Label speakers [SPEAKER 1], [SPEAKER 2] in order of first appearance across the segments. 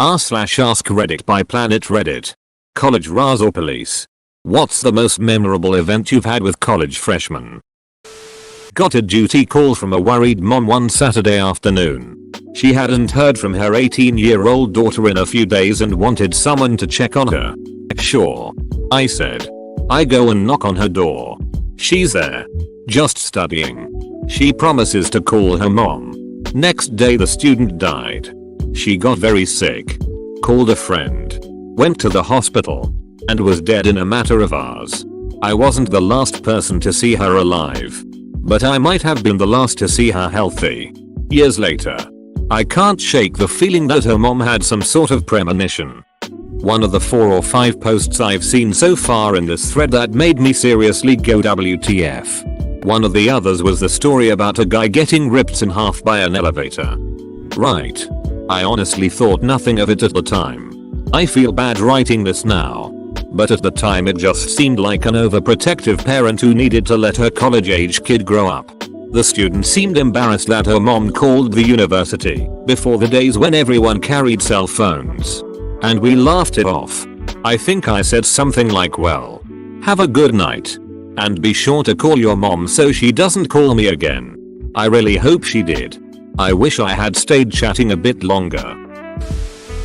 [SPEAKER 1] r/AskReddit by Planet Reddit. College Ras or Police? What's the most memorable event you've had with college freshmen? Got a duty call from a worried mom one Saturday afternoon. She hadn't heard from her 18-year-old daughter in a few days and wanted someone to check on her. Sure, I said. I go and knock on her door. She's there, just studying. She promises to call her mom. Next day the student died. She got very sick. Called a friend. Went to the hospital. And was dead in a matter of hours. I wasn't the last person to see her alive. But I might have been the last to see her healthy. Years later. I can't shake the feeling that her mom had some sort of premonition. One of the 4 or 5 posts I've seen so far in this thread that made me seriously go WTF. One of the others was the story about a guy getting ripped in half by an elevator. Right. I honestly thought nothing of it at the time. I feel bad writing this now. But at the time it just seemed like an overprotective parent who needed to let her college-age kid grow up. The student seemed embarrassed that her mom called the university before the days when everyone carried cell phones. And we laughed it off. I think I said something like, well, have a good night. And be sure to call your mom so she doesn't call me again. I really hope she did. I wish I had stayed chatting a bit longer.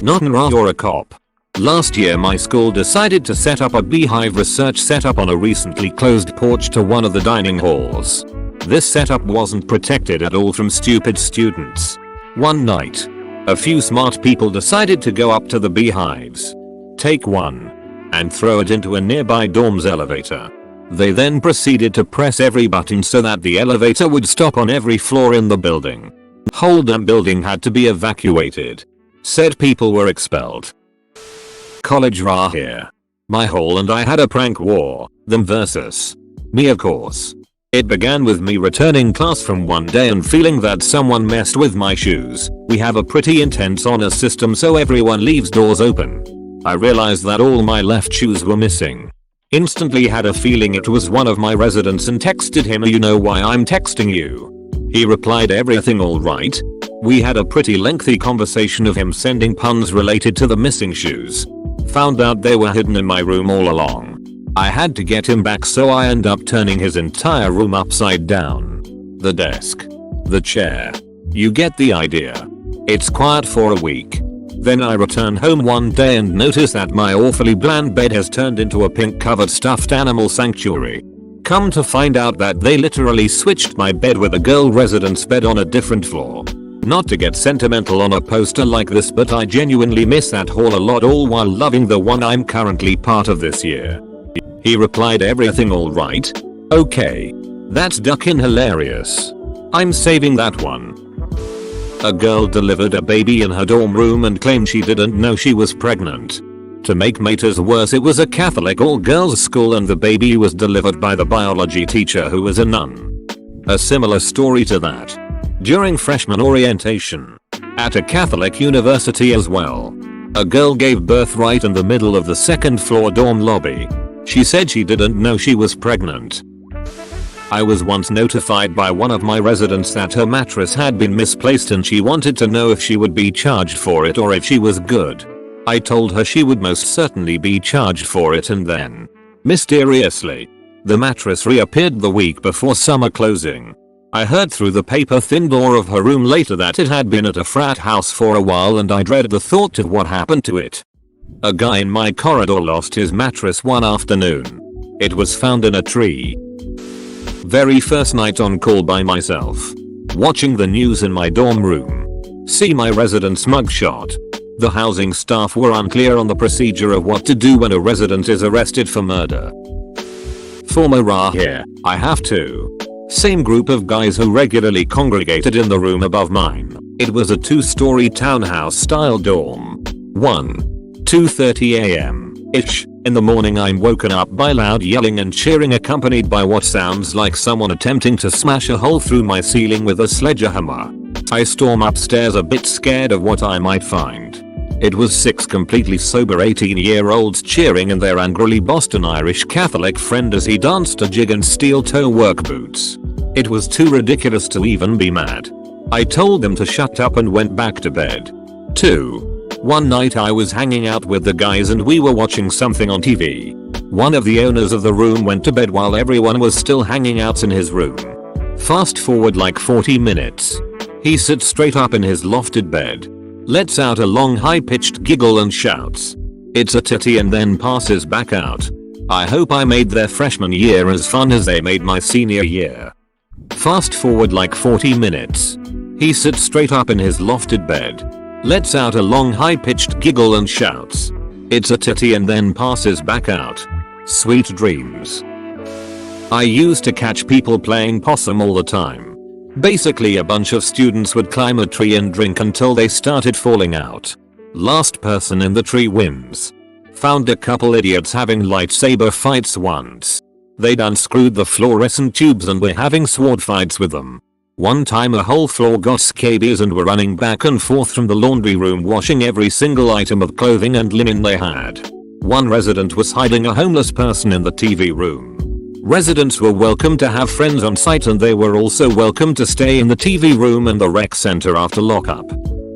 [SPEAKER 1] Not an rat or a cop. Last year my school decided to set up a beehive research setup on a recently closed porch to one of the dining halls. This setup wasn't protected at all from stupid students. One night, a few smart people decided to go up to the beehives, take one, and throw it into a nearby dorm's elevator. They then proceeded to press every button so that the elevator would stop on every floor in the building. Whole damn building had to be evacuated. Said people were expelled. College Ra here. My hall and I had a prank war, them versus me of course. It began with me returning class from one day and feeling that someone messed with my shoes. We have a pretty intense honor system so everyone leaves doors open. I realized that all my left shoes were missing. Instantly had a feeling it was one of my residents and texted him, you know why I'm texting you? He replied, everything alright? We had a pretty lengthy conversation of him sending puns related to the missing shoes. Found out they were hidden in my room all along. I had to get him back so I end up turning his entire room upside down. The desk. The chair. You get the idea. It's quiet for a week. Then I return home one day and notice that my awfully bland bed has turned into a pink covered stuffed animal sanctuary. Come to find out that they literally switched my bed with a girl resident's bed on a different floor. Not to get sentimental on a poster like this, but I genuinely miss that hall a lot, all while loving the one I'm currently part of this year. He replied, everything alright? Okay. That's duckin' hilarious. I'm saving that one. A girl delivered a baby in her dorm room and claimed she didn't know she was pregnant. To make matters worse, it was a Catholic all-girls school and the baby was delivered by the biology teacher who was a nun. A similar story to that. During freshman orientation. At a Catholic university as well. A girl gave birth right in the middle of the second floor dorm lobby. She said she didn't know she was pregnant. I was once notified by one of my residents that her mattress had been misplaced and she wanted to know if she would be charged for it or if she was good. I told her she would most certainly be charged for it, and then, mysteriously, the mattress reappeared the week before summer closing. I heard through the paper-thin door of her room later that it had been at a frat house for a while, and I dreaded the thought of what happened to it. A guy in my corridor lost his mattress one afternoon. It was found in a tree. Very first night on call by myself. Watching the news in my dorm room. See my resident's mugshot. The housing staff were unclear on the procedure of what to do when a resident is arrested for murder. Former Ra here. I have to. Same group of guys who regularly congregated in the room above mine. It was a 2-story townhouse style dorm. 2:30 a.m.-ish. In the morning I'm woken up by loud yelling and cheering accompanied by what sounds like someone attempting to smash a hole through my ceiling with a sledgehammer. I storm upstairs a bit scared of what I might find. It was 6 completely sober 18-year-olds cheering and their angrily Boston Irish Catholic friend as he danced a jig in steel-toe work boots. It was too ridiculous to even be mad. I told them to shut up and went back to bed. 2. One night I was hanging out with the guys and we were watching something on TV. One of the owners of the room went to bed while everyone was still hanging out in his room. Fast forward like 40 minutes. He sits straight up in his lofted bed, lets out a long high-pitched giggle and shouts, "It's a titty," and then passes back out. I hope I made their freshman year as fun as they made my senior year. Fast forward like 40 minutes. He sits straight up in his lofted bed, lets out a long high-pitched giggle and shouts, "It's a titty," and then passes back out. Sweet dreams. I used to catch people playing possum all the time. Basically a bunch of students would climb a tree and drink until they started falling out. Last person in the tree wins. Found a couple idiots having lightsaber fights once. They'd unscrewed the fluorescent tubes and were having sword fights with them. One time a whole floor got scabies and were running back and forth from the laundry room washing every single item of clothing and linen they had. One resident was hiding a homeless person in the TV room. Residents were welcome to have friends on site and they were also welcome to stay in the TV room and the rec center after lockup.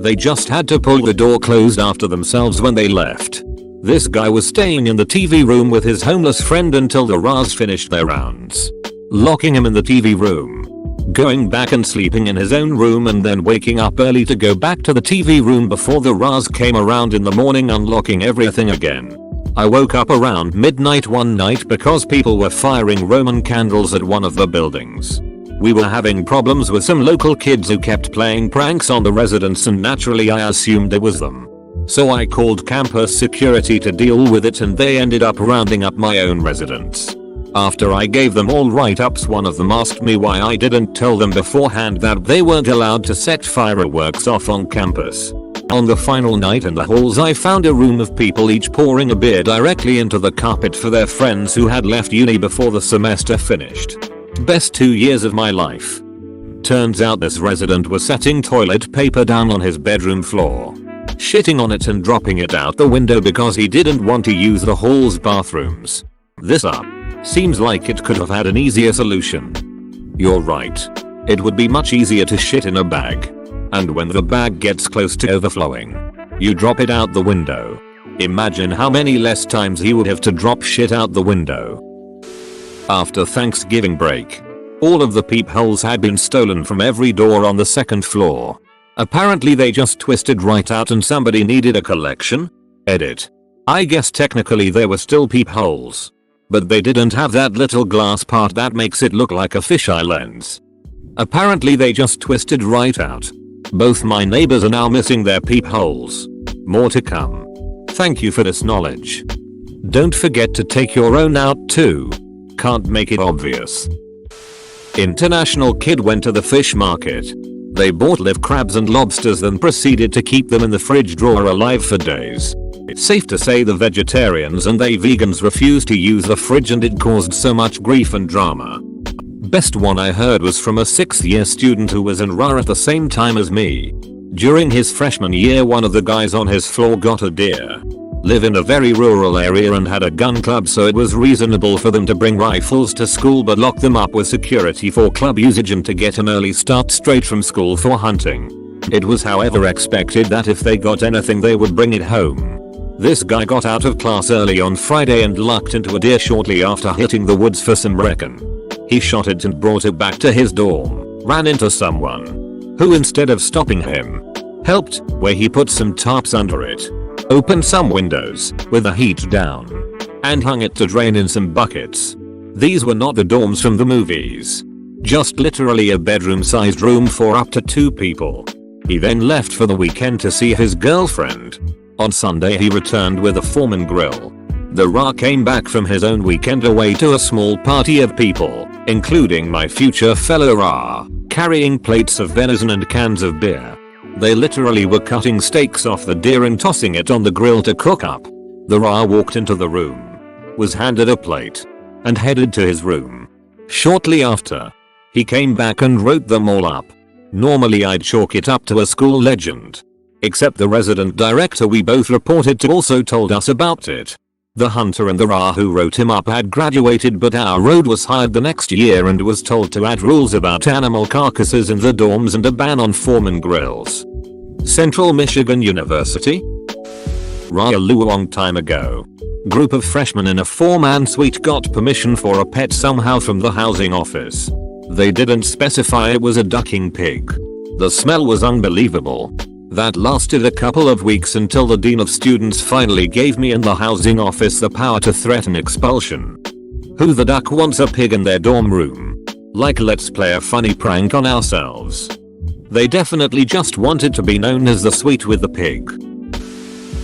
[SPEAKER 1] They just had to pull the door closed after themselves when they left. This guy was staying in the TV room with his homeless friend until the RAs finished their rounds, locking him in the TV room, going back and sleeping in his own room and then waking up early to go back to the TV room before the RAs came around in the morning, unlocking everything again. I woke up around midnight one night because people were firing Roman candles at one of the buildings. We were having problems with some local kids who kept playing pranks on the residents and naturally I assumed it was them. So I called campus security to deal with it and they ended up rounding up my own residents. After I gave them all write-ups, one of them asked me why I didn't tell them beforehand that they weren't allowed to set fireworks off on campus. On the final night in the halls I found a room of people each pouring a beer directly into the carpet for their friends who had left uni before the semester finished. Best 2 years of my life. Turns out this resident was setting toilet paper down on his bedroom floor, shitting on it and dropping it out the window because he didn't want to use the hall's bathrooms. This seems like it could have had an easier solution. You're right. It would be much easier to shit in a bag. And when the bag gets close to overflowing, you drop it out the window. Imagine how many less times he would have to drop shit out the window. After Thanksgiving break, all of the peepholes had been stolen from every door on the second floor. Apparently they just twisted right out and somebody needed a collection? Edit. I guess technically they were still peepholes, but they didn't have that little glass part that makes it look like a fisheye lens. Apparently they just twisted right out. Both my neighbors are now missing their peepholes. More to come. Thank you for this knowledge. Don't forget to take your own out too. Can't make it obvious. International kid went to the fish market. They bought live crabs and lobsters then proceeded to keep them in the fridge drawer alive for days. It's safe to say the vegetarians and they vegans refused to use the fridge and it caused so much grief and drama. Best one I heard was from a 6th year student who was in RA at the same time as me. During his freshman year one of the guys on his floor got a deer. Live in a very rural area and had a gun club, so it was reasonable for them to bring rifles to school but lock them up with security for club usage and to get an early start straight from school for hunting. It was however expected that if they got anything they would bring it home. This guy got out of class early on Friday and lucked into a deer shortly after hitting the woods for some reckon. He shot it and brought it back to his dorm, ran into someone, who instead of stopping him, helped, where he put some tarps under it, opened some windows with the heat down, and hung it to drain in some buckets. These were not the dorms from the movies. Just literally a bedroom sized room for up to 2 people. He then left for the weekend to see his girlfriend. On Sunday he returned with a Foreman grill. The RA came back from his own weekend away to a small party of people, including my future fellow RA, carrying plates of venison and cans of beer. They literally were cutting steaks off the deer and tossing it on the grill to cook up. The RA walked into the room, was handed a plate, and headed to his room. Shortly after, he came back and wrote them all up. Normally I'd chalk it up to a school legend. Except the resident director we both reported to also told us about it. The hunter and the RA who wrote him up had graduated, but our road was hired the next year and was told to add rules about animal carcasses in the dorms and a ban on Foreman grills. Central Michigan University? A long time ago. Group of freshmen in a 4-man suite got permission for a pet somehow from the housing office. They didn't specify it was a ducking pig. The smell was unbelievable. That lasted a couple of weeks until the dean of students finally gave me and the housing office the power to threaten expulsion. Who the duck wants a pig in their dorm room? Like, let's play a funny prank on ourselves. They definitely just wanted to be known as the suite with the pig.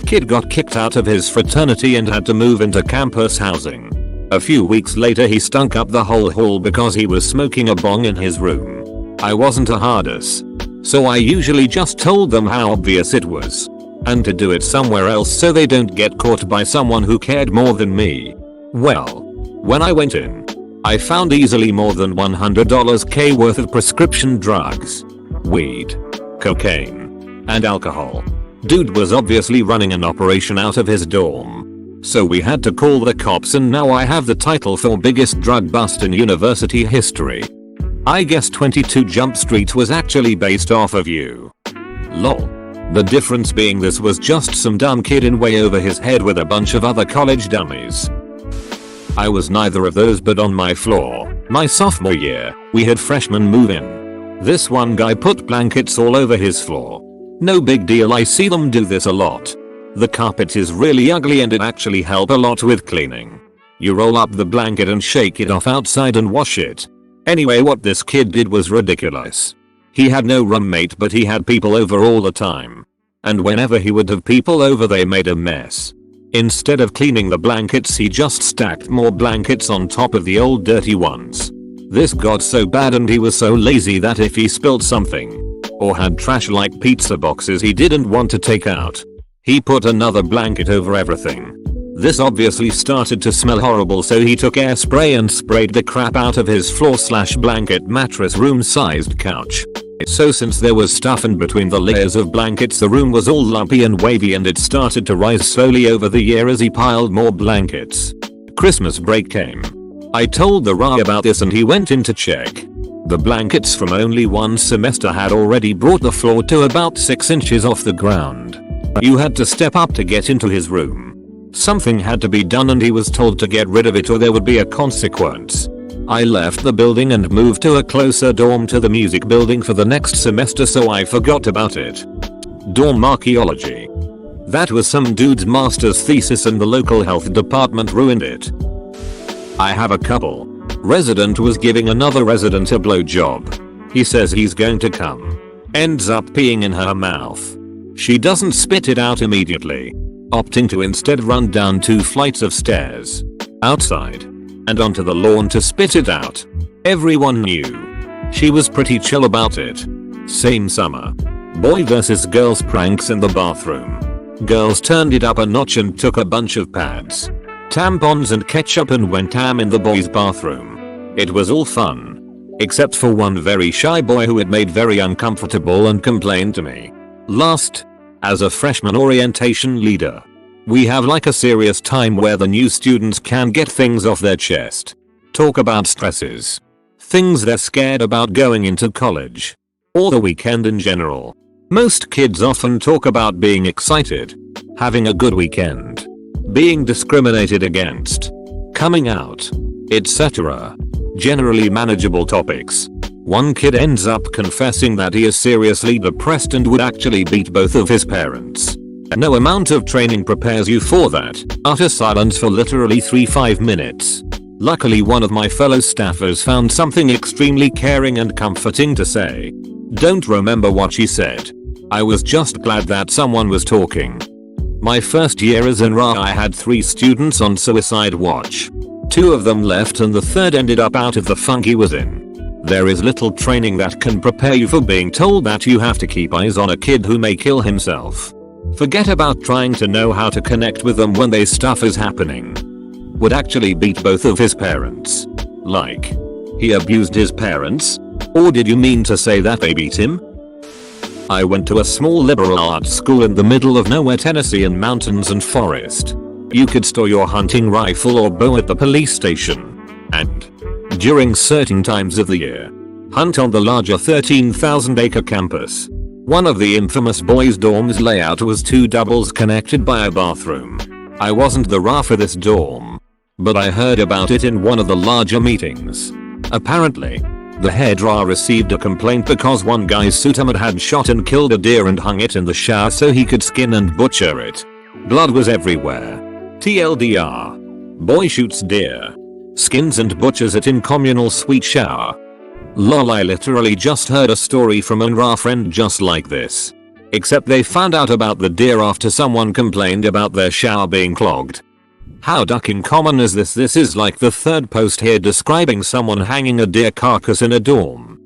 [SPEAKER 1] Kid got kicked out of his fraternity and had to move into campus housing. A few weeks later he stunk up the whole hall because he was smoking a bong in his room. I wasn't a hardus, so I usually just told them how obvious it was, and to do it somewhere else so they don't get caught by someone who cared more than me. Well, when I went in, I found easily more than $100k worth of prescription drugs, weed, cocaine, and alcohol. Dude was obviously running an operation out of his dorm. So we had to call the cops, and now I have the title for biggest drug bust in university history. I guess 22 Jump Street was actually based off of you. Lol. The difference being this was just some dumb kid in way over his head with a bunch of other college dummies. I was neither of those, but on my floor, my sophomore year, we had freshmen move in. This one guy put blankets all over his floor. No big deal, I see them do this a lot. The carpet is really ugly and it actually help a lot with cleaning. You roll up the blanket and shake it off outside and wash it. Anyway, what this kid did was ridiculous. He had no roommate, but he had people over all the time. And whenever he would have people over, they made a mess. Instead of cleaning the blankets, he just stacked more blankets on top of the old dirty ones. This got so bad and he was so lazy that if he spilled something, or had trash like pizza boxes he didn't want to take out, he put another blanket over everything. This obviously started to smell horrible, so he took air spray and sprayed the crap out of his floor/blanket mattress room-sized couch. So since there was stuff in between the layers of blankets, the room was all lumpy and wavy, and it started to rise slowly over the year as he piled more blankets. Christmas break came. I told the Ra about this and he went in to check. The blankets from only one semester had already brought the floor to about 6 inches off the ground. You had to step up to get into his room. Something had to be done and he was told to get rid of it or there would be a consequence. I left the building and moved to a closer dorm to the music building for the next semester, so I forgot about it. Dorm archaeology. That was some dude's master's thesis and the local health department ruined it. I have a couple. Resident was giving another resident a blowjob. He says he's going to come. Ends up peeing in her mouth. She doesn't spit it out immediately, opting to instead run down 2 flights of stairs, outside, and onto the lawn to spit it out. Everyone knew. She was pretty chill about it. Same summer. Boy versus girls pranks in the bathroom. Girls turned it up a notch and took a bunch of pads, tampons and ketchup and went ham in the boys' bathroom. It was all fun. Except for one very shy boy who it made very uncomfortable and complained to me. Last, as a freshman orientation leader, we have like a serious time where the new students can get things off their chest. Talk about stresses. Things they're scared about going into college. Or the weekend in general. Most kids often talk about being excited, having a good weekend, being discriminated against, coming out, etc. Generally manageable topics. One kid ends up confessing that he is seriously depressed and would actually beat both of his parents. No amount of training prepares you for that. Utter silence for literally 3-5 minutes. Luckily one of my fellow staffers found something extremely caring and comforting to say. Don't remember what she said. I was just glad that someone was talking. My first year as in RA, I had 3 students on suicide watch. 2 of them left and the third ended up out of the funk he was in. There is little training that can prepare you for being told that you have to keep eyes on a kid who may kill himself. Forget about trying to know how to connect with them when their stuff is happening. Would actually beat both of his parents. Like, he abused his parents? Or did you mean to say that they beat him? I went to a small liberal arts school in the middle of nowhere, Tennessee, in mountains and forest. You could store your hunting rifle or bow at the police station. And, during certain times of the year, hunt on the larger 13,000-acre campus. One of the infamous boys' dorms layout was 2 doubles connected by a bathroom. I wasn't the RA for this dorm, but I heard about it in one of the larger meetings. Apparently, the head RA received a complaint because one guy's suitemate had shot and killed a deer and hung it in the shower so he could skin and butcher it. Blood was everywhere. TLDR. Boy shoots deer, skins and butchers it in communal suite shower. Lol, I literally just heard a story from an RA friend just like this. Except they found out about the deer after someone complained about their shower being clogged. How ducking common is this? This is like the 3rd post here describing someone hanging a deer carcass in a dorm.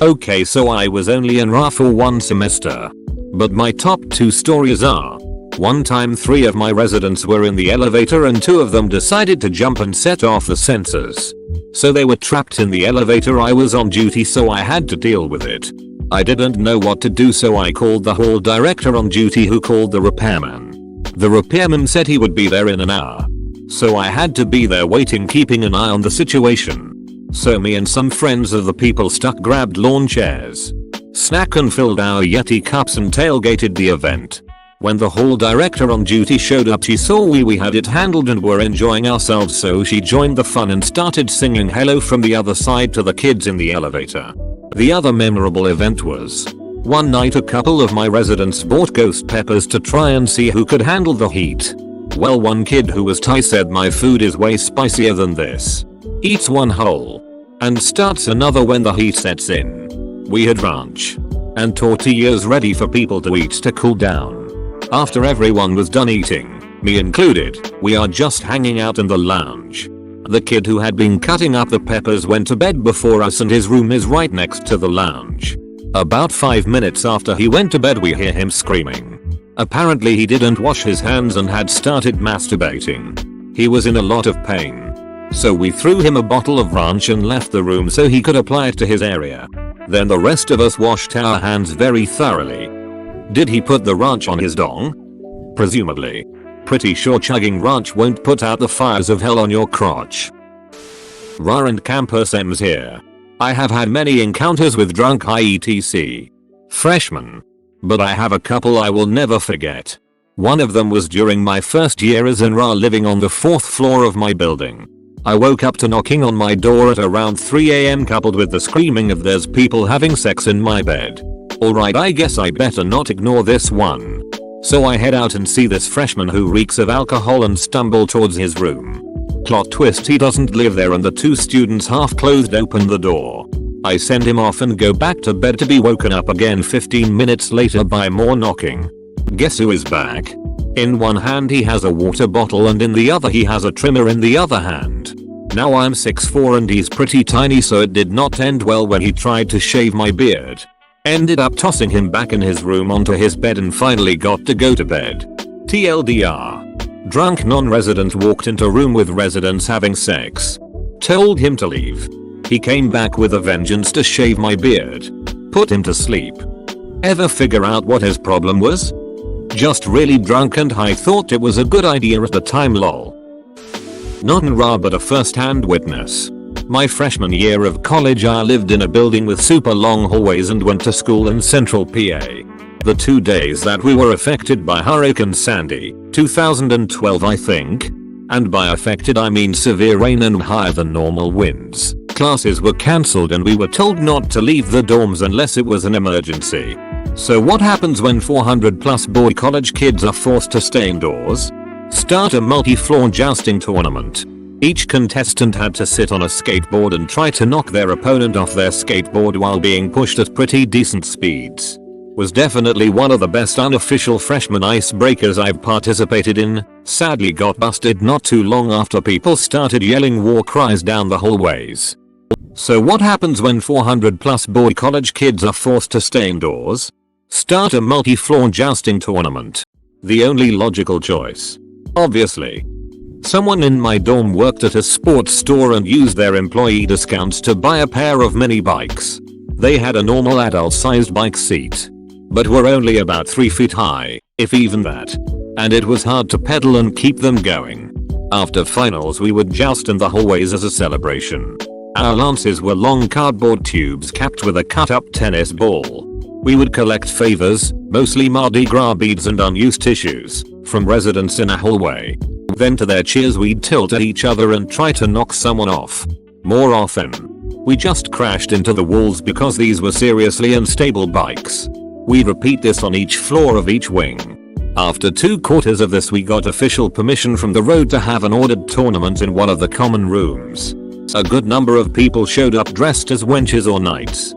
[SPEAKER 1] Okay, so I was only in RA for 1 semester. But my top 2 stories are: one time 3 of my residents were in the elevator and 2 of them decided to jump and set off the sensors. So they were trapped in the elevator. I was on duty so I had to deal with it. I didn't know what to do so I called the hall director on duty who called the repairman. The repairman said he would be there in an hour. So I had to be there waiting, keeping an eye on the situation. So me and some friends of the people stuck grabbed lawn chairs, snack and filled our Yeti cups and tailgated the event. When the hall director on duty showed up, she saw we had it handled and were enjoying ourselves, so she joined the fun and started singing Hello from the other side to the kids in the elevator. The other memorable event was one night a couple of my residents bought ghost peppers to try and see who could handle the heat. Well, one kid who was Thai said my food is way spicier than this. Eats one whole and starts another when the heat sets in. We had ranch and tortillas ready for people to eat to cool down. After everyone was done eating, me included, we are just hanging out in the lounge. The kid who had been cutting up the peppers went to bed before us and his room is right next to the lounge. About 5 minutes after he went to bed we hear him screaming. Apparently he didn't wash his hands and had started masturbating. He was in a lot of pain. So we threw him a bottle of ranch and left the room so he could apply it to his area. Then the rest of us washed our hands very thoroughly. Did he put the ranch on his dong? Presumably. Pretty sure chugging ranch won't put out the fires of hell on your crotch. RA and campus M's here. I have had many encounters with drunk IETC freshmen, but I have a couple I will never forget. One of them was during my first year as an RA living on the 4th floor of my building. I woke up to knocking on my door at around 3 AM coupled with the screaming of "there's people having sex in my bed." Alright, I guess I better not ignore this one. So I head out and see this freshman who reeks of alcohol and stumble towards his room. Plot twist, he doesn't live there and the 2 students half clothed open the door. I send him off and go back to bed to be woken up again 15 minutes later by more knocking. Guess who is back? In one hand he has a water bottle and in the other he has a trimmer in the other hand. Now I'm 6'4" and he's pretty tiny, so it did not end well when he tried to shave my beard. Ended up tossing him back in his room onto his bed and finally got to go to bed. TLDR. Drunk non-resident walked into room with residents having sex. Told him to leave. He came back with a vengeance to shave my beard. Put him to sleep. Ever figure out what his problem was? Just really drunk and high. Thought it was a good idea at the time, lol. Not an RA but a first-hand witness. My freshman year of college I lived in a building with super long hallways and went to school in central PA. The 2 days that we were affected by Hurricane Sandy, 2012 I think, and by affected I mean severe rain and higher than normal winds, classes were cancelled and we were told not to leave the dorms unless it was an emergency. So what happens when 400+ boy college kids are forced to stay indoors? Start a multi-floor jousting tournament. Each contestant had to sit on a skateboard and try to knock their opponent off their skateboard while being pushed at pretty decent speeds. Was definitely one of the best unofficial freshman icebreakers I've participated in. Sadly got busted not too long after people started yelling war cries down the hallways. So what happens when 400+ boy college kids are forced to stay indoors? Start a multi-floor jousting tournament. The only logical choice. Obviously. Someone in my dorm worked at a sports store and used their employee discounts to buy a pair of mini bikes. They had a normal adult sized bike seat, but were only about 3 feet high, if even that. And it was hard to pedal and keep them going. After finals we would joust in the hallways as a celebration. Our lances were long cardboard tubes capped with a cut up tennis ball. We would collect favors, mostly Mardi Gras beads and unused tissues, from residents in a hallway. Then to their cheers we'd tilt at each other and try to knock someone off. More often, we just crashed into the walls because these were seriously unstable bikes. We'd repeat this on each floor of each wing. After 2 quarters of this we got official permission from the road to have an ordered tournament in one of the common rooms. A good number of people showed up dressed as wenches or knights.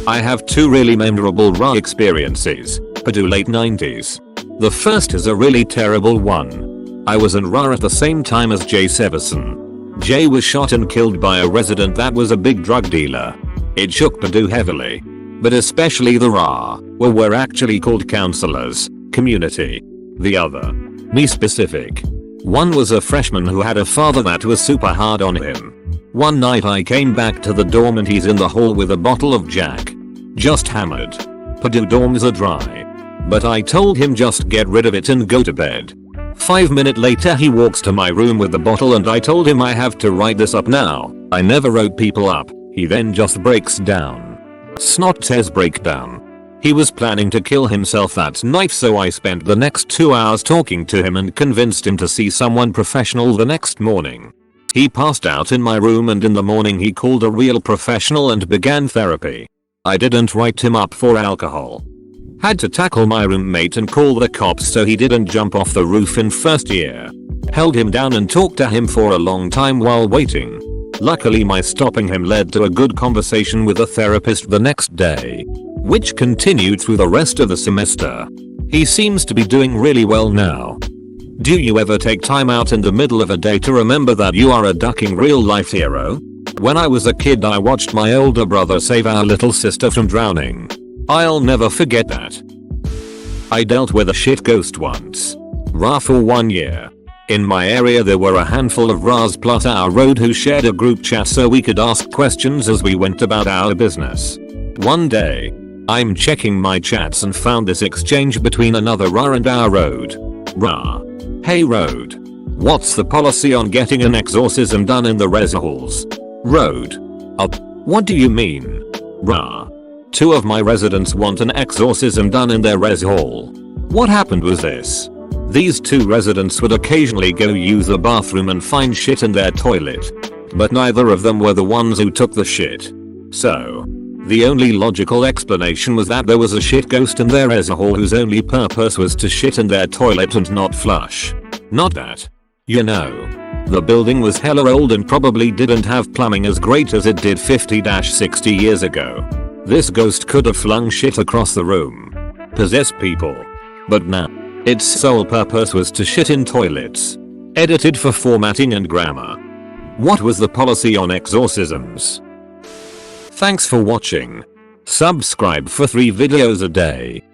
[SPEAKER 1] I have 2 really memorable RA experiences, Purdue late 90s. The first is a really terrible one. I was in RA at the same time as Jay Severson. Jay was shot and killed by a resident that was a big drug dealer. It shook Purdue heavily. But especially the RA, we're actually called counselors, community. The other, me specific. One was a freshman who had a father that was super hard on him. One night I came back to the dorm and he's in the hall with a bottle of Jack. Just hammered. Purdue dorms are dry. But I told him just get rid of it and go to bed. 5 minutes later he walks to my room with the bottle and I told him I have to write this up now. I never wrote people up. He then just breaks down. Snot says breakdown. He was planning to kill himself that night, so I spent the next 2 hours talking to him and convinced him to see someone professional the next morning. He passed out in my room and in the morning he called a real professional and began therapy. I didn't write him up for alcohol. Had to tackle my roommate and call the cops so he didn't jump off the roof in first year. Held him down and talked to him for a long time while waiting. Luckily my stopping him led to a good conversation with a therapist the next day, which continued through the rest of the semester. He seems to be doing really well now. Do you ever take time out in the middle of a day to remember that you are a ducking real life hero? When I was a kid I watched my older brother save our little sister from drowning. I'll never forget that. I dealt with a shit ghost once. RA for 1 year. In my area there were a handful of RAs plus our road who shared a group chat so we could ask questions as we went about our business. One day, I'm checking my chats and found this exchange between another RA and our road. RA. Hey road. What's the policy on getting an exorcism done in the res halls? Road. What do you mean? RA. 2 of my residents want an exorcism done in their res hall. What happened was this. These 2 residents would occasionally go use the bathroom and find shit in their toilet. But neither of them were the ones who took the shit. So, the only logical explanation was that there was a shit ghost in their res hall whose only purpose was to shit in their toilet and not flush. Not that. You know. The building was hella old and probably didn't have plumbing as great as it did 50-60 years ago. This ghost could have flung shit across the room. Possess people. But nah. Its sole purpose was to shit in toilets. Edited for formatting and grammar. What was the policy on exorcisms? Thanks for watching. Subscribe for 3 videos a day.